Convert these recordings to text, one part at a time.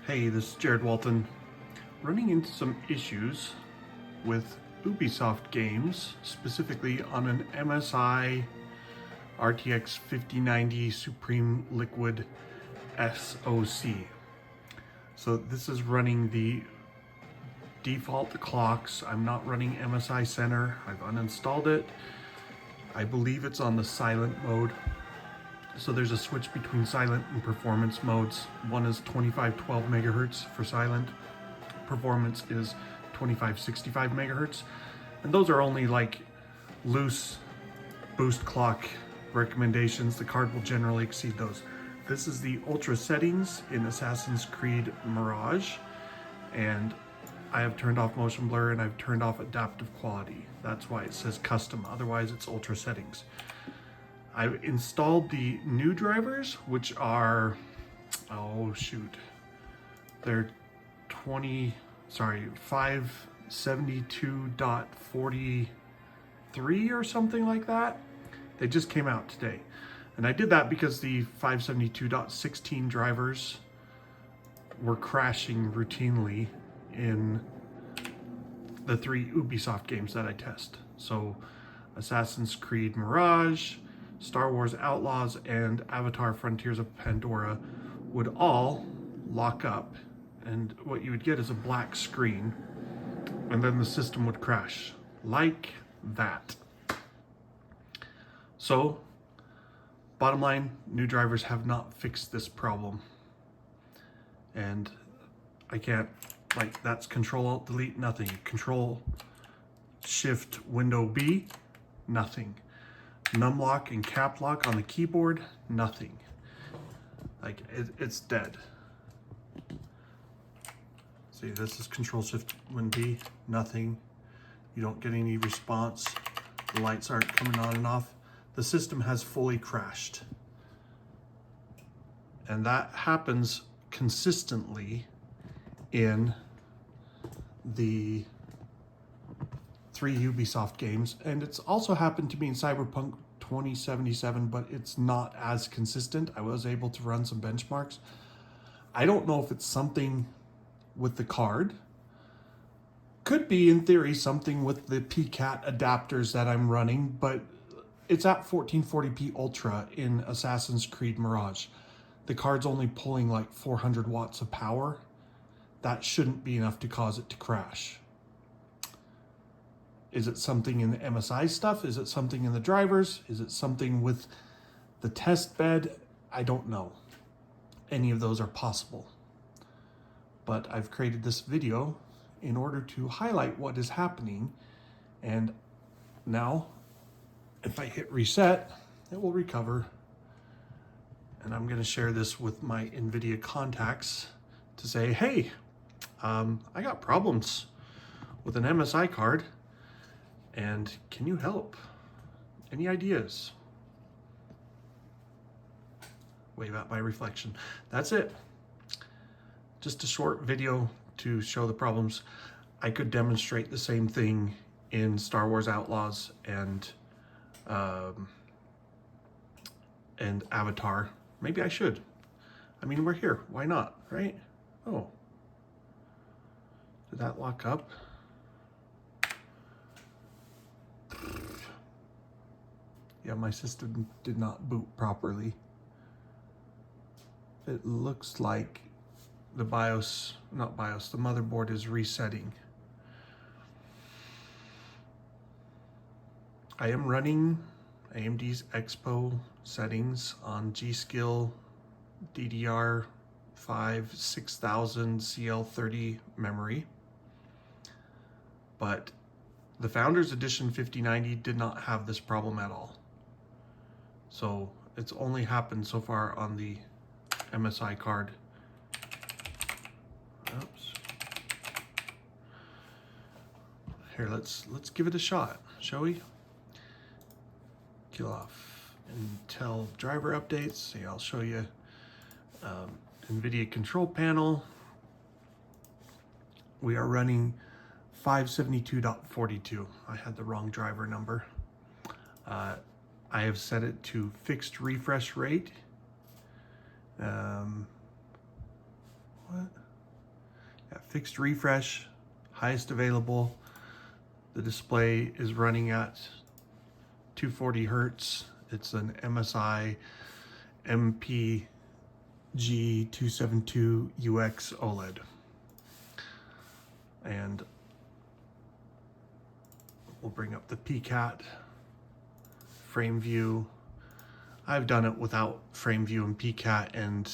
Hey, this is Jared Walton. Running into some issues with Ubisoft games, specifically on an MSI RTX 5090 Suprim Liquid SOC. So this is running the default clocks. I'm not running MSI Center. I've uninstalled it. I believe it's on the silent mode. So there's a switch between silent and performance modes. One is 2512 megahertz for silent. Performance is 2565 megahertz. And those are only like loose boost clock recommendations. The card will generally exceed those. This is the ultra settings in Assassin's Creed Mirage. And I have turned off motion blur and I've turned off adaptive quality. That's why it says custom, otherwise it's ultra settings. I've installed the new drivers, which are, they're 572.43 or something like that. They just came out today. And I did that because the 572.16 drivers were crashing routinely in the 3 Ubisoft games that I test. So Assassin's Creed Mirage, Star Wars Outlaws, and Avatar Frontiers of Pandora would all lock up, and what you would get is a black screen, and then the system would crash like that. So bottom line, new drivers have not fixed this problem, and I can't, like, that's Control Alt Delete, nothing. Control Shift Window B, nothing. Numlock and cap lock on the keyboard, nothing. Like, it's dead. See, this is Control Shift Win B, nothing. You don't get any response. The lights aren't coming on and off. The system has fully crashed. And that happens consistently in the 3 Ubisoft games, and it's also happened to me in Cyberpunk 2077, but it's not as consistent. I was able to run some benchmarks. I don't know if it's something with the card. Could be, in theory, something with the PCAT adapters that I'm running, but it's at 1440p Ultra in Assassin's Creed Mirage. The card's only pulling like 400 watts of power. That shouldn't be enough to cause it to crash. Is it something in the MSI stuff? Is it something in the drivers? Is it something with the test bed? I don't know. Any of those are possible. But I've created this video in order to highlight what is happening. And now, if I hit reset, it will recover. And I'm going to share this with my NVIDIA contacts to say, hey, I got problems with an MSI card. And can you help? Any ideas? Wave at my reflection. That's it. Just a short video to show the problems. I could demonstrate the same thing in Star Wars Outlaws and Avatar. Maybe I should. I mean, we're here. Why not, right? Oh. Did that lock up? Yeah, my system did not boot properly. It looks like the BIOS, not BIOS, the motherboard is resetting. I am running AMD's Expo settings on G.Skill DDR5 6000 CL30 memory, but the Founders Edition 5090 did not have this problem at all. So it's only happened so far on the MSI card. Oops. Here, let's give it a shot, shall we? Kill off Intel driver updates. See, I'll show you NVIDIA control panel. We are running 572.42. I had the wrong driver number. I have set it to fixed refresh rate. What? fixed refresh, highest available. The display is running at 240 hertz. It's an MSI MPG272UX OLED. And we'll bring up the PCAT frame view. I've done it without frame view and PCAT and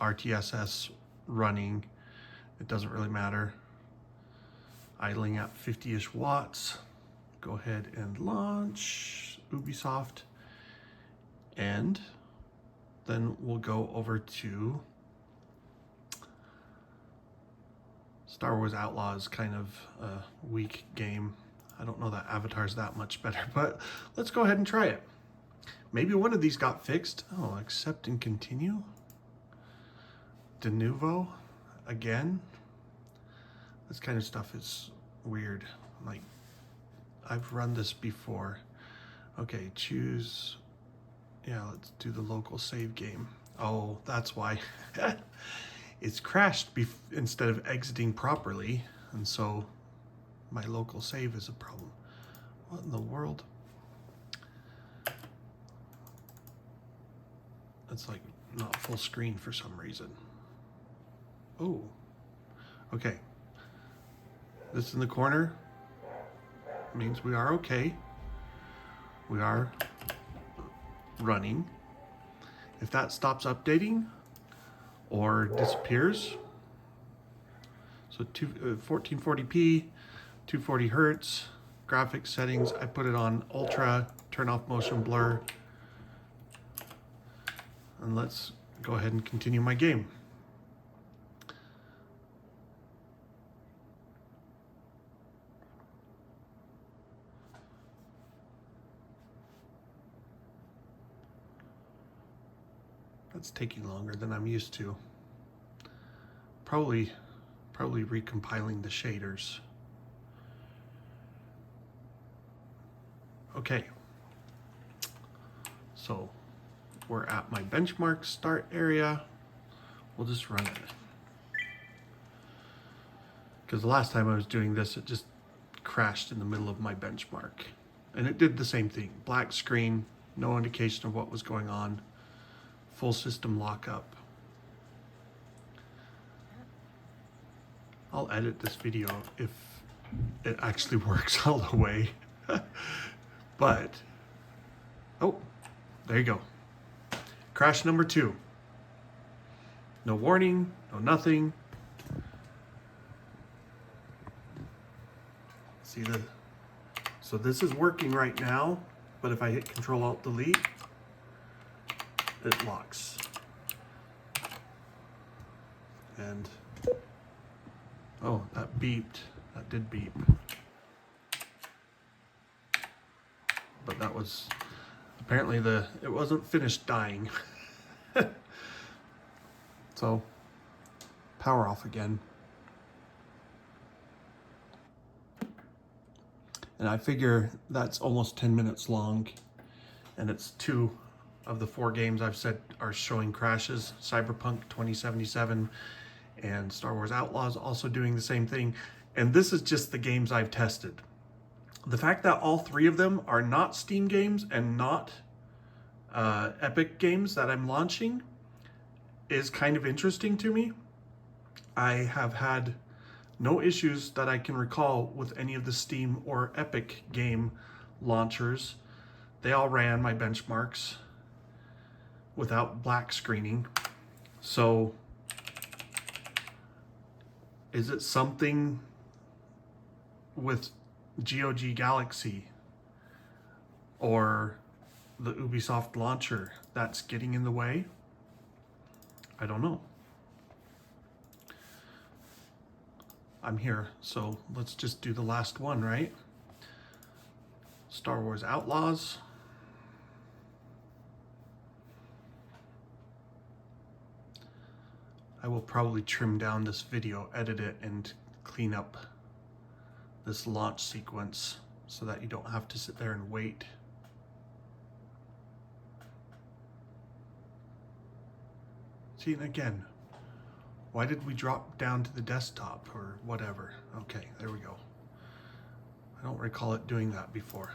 RTSS running. It doesn't really matter. Idling at 50-ish watts. Go ahead and launch Ubisoft. And then we'll go over to Star Wars Outlaws, kind of a weak game. I don't know that Avatar's that much better, but let's go ahead and try it. Maybe one of these got fixed. Oh, accept and continue. De novo again. This kind of stuff is weird. Like, I've run this before. Okay, choose. Yeah, let's do the local save game. Oh, that's why. It's crashed instead of exiting properly, and so my local save is a problem. What in the world? It's like not full screen for some reason. Oh, okay. This in the corner means we are okay. We are running. If that stops updating or disappears, so 1440p, 240 hertz, graphics settings, I put it on ultra, turn off motion blur, and let's go ahead and continue my game. That's taking longer than I'm used to. Probably recompiling the shaders. Okay. So we're at my benchmark start area. We'll just run it. Because the last time I was doing this, it just crashed in the middle of my benchmark. And it did the same thing. Black screen, no indication of what was going on. Full system lockup. I'll edit this video if it actually works all the way. But, oh, there you go. Crash number 2. No warning, no nothing. See so this is working right now, but if I hit Control-Alt-Delete, it locks. And, oh, that beeped. That did beep. But that was, apparently it wasn't finished dying. So, power off again. And I figure that's almost 10 minutes long, and it's 2 of the 4 games I've said are showing crashes. Cyberpunk 2077 and Star Wars Outlaws also doing the same thing. And this is just the games I've tested. The fact that all 3 of them are not Steam games and not Epic games that I'm launching is kind of interesting to me. I have had no issues that I can recall with any of the Steam or Epic game launchers. They all ran my benchmarks without black screening. So is it something with GOG Galaxy or the Ubisoft launcher that's getting in the way? I don't know. I'm here, so let's just do the last one, right? Star Wars Outlaws. I will probably trim down this video, edit it, and clean up this launch sequence so that you don't have to sit there and wait. See, and again, Why did we drop down to the desktop or whatever? Okay, there we go. I don't recall it doing that before.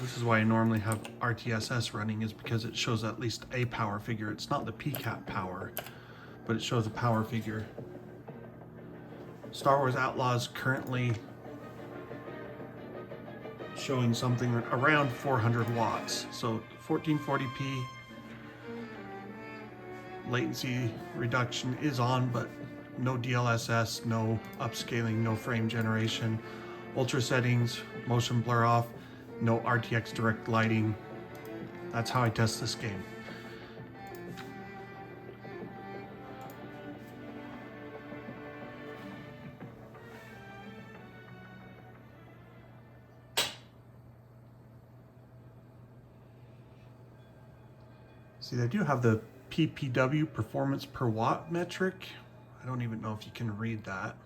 This is why I normally have RTSS running, is because it shows at least a power figure. It's not the PCAT power, but it shows a power figure. Star Wars Outlaws currently showing something around 400 watts. So 1440p latency reduction is on, but no DLSS, no upscaling, no frame generation. Ultra settings, motion blur off, no RTX direct lighting. That's how I test this game. See, they do have the PPW, performance per watt metric. I don't even know if you can read that.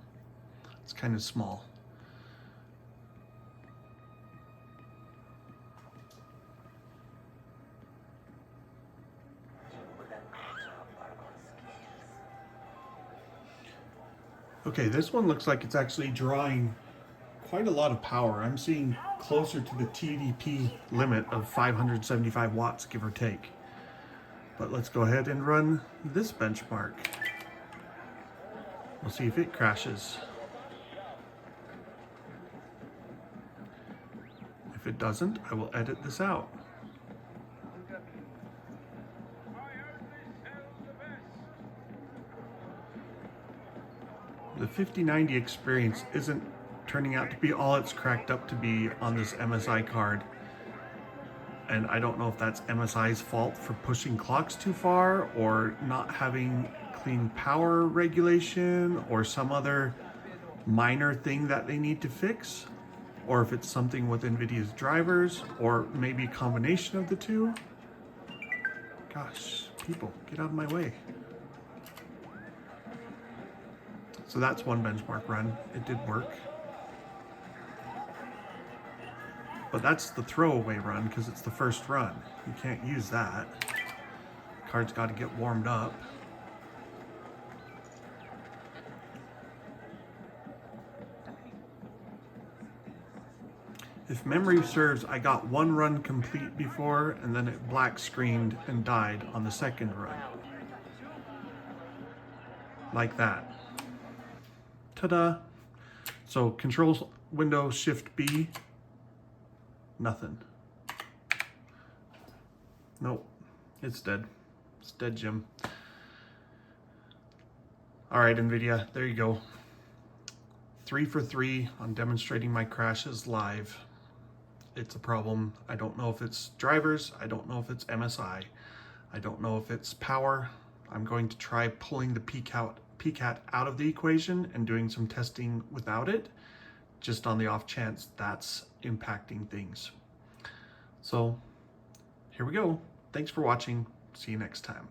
It's kind of small. Okay, this one looks like it's actually drawing quite a lot of power. I'm seeing closer to the TDP limit of 575 watts, give or take. But let's go ahead and run this benchmark. We'll see if it crashes. If it doesn't, I will edit this out. The 5090 experience isn't turning out to be all it's cracked up to be on this MSI card. And I don't know if that's MSI's fault for pushing clocks too far, or not having clean power regulation, or some other minor thing that they need to fix, or if it's something with NVIDIA's drivers, or maybe a combination of the two. Gosh, people, get out of my way. So that's one benchmark run. It did work. But that's the throwaway run because it's the first run. You can't use that. The card's got to get warmed up. If memory serves, I got one run complete before, and then it black screened and died on the second run. Like that. Ta-da! So control window shift B. Nothing. Nope. It's dead. It's dead, Jim. Alright, NVIDIA, there you go. 3 for 3 on demonstrating my crashes live. It's a problem. I don't know if it's drivers. I don't know if it's MSI. I don't know if it's power. I'm going to try pulling the PCAT out of the equation and doing some testing without it, just on the off chance that's impacting things. So here we go. Thanks for watching. See you next time.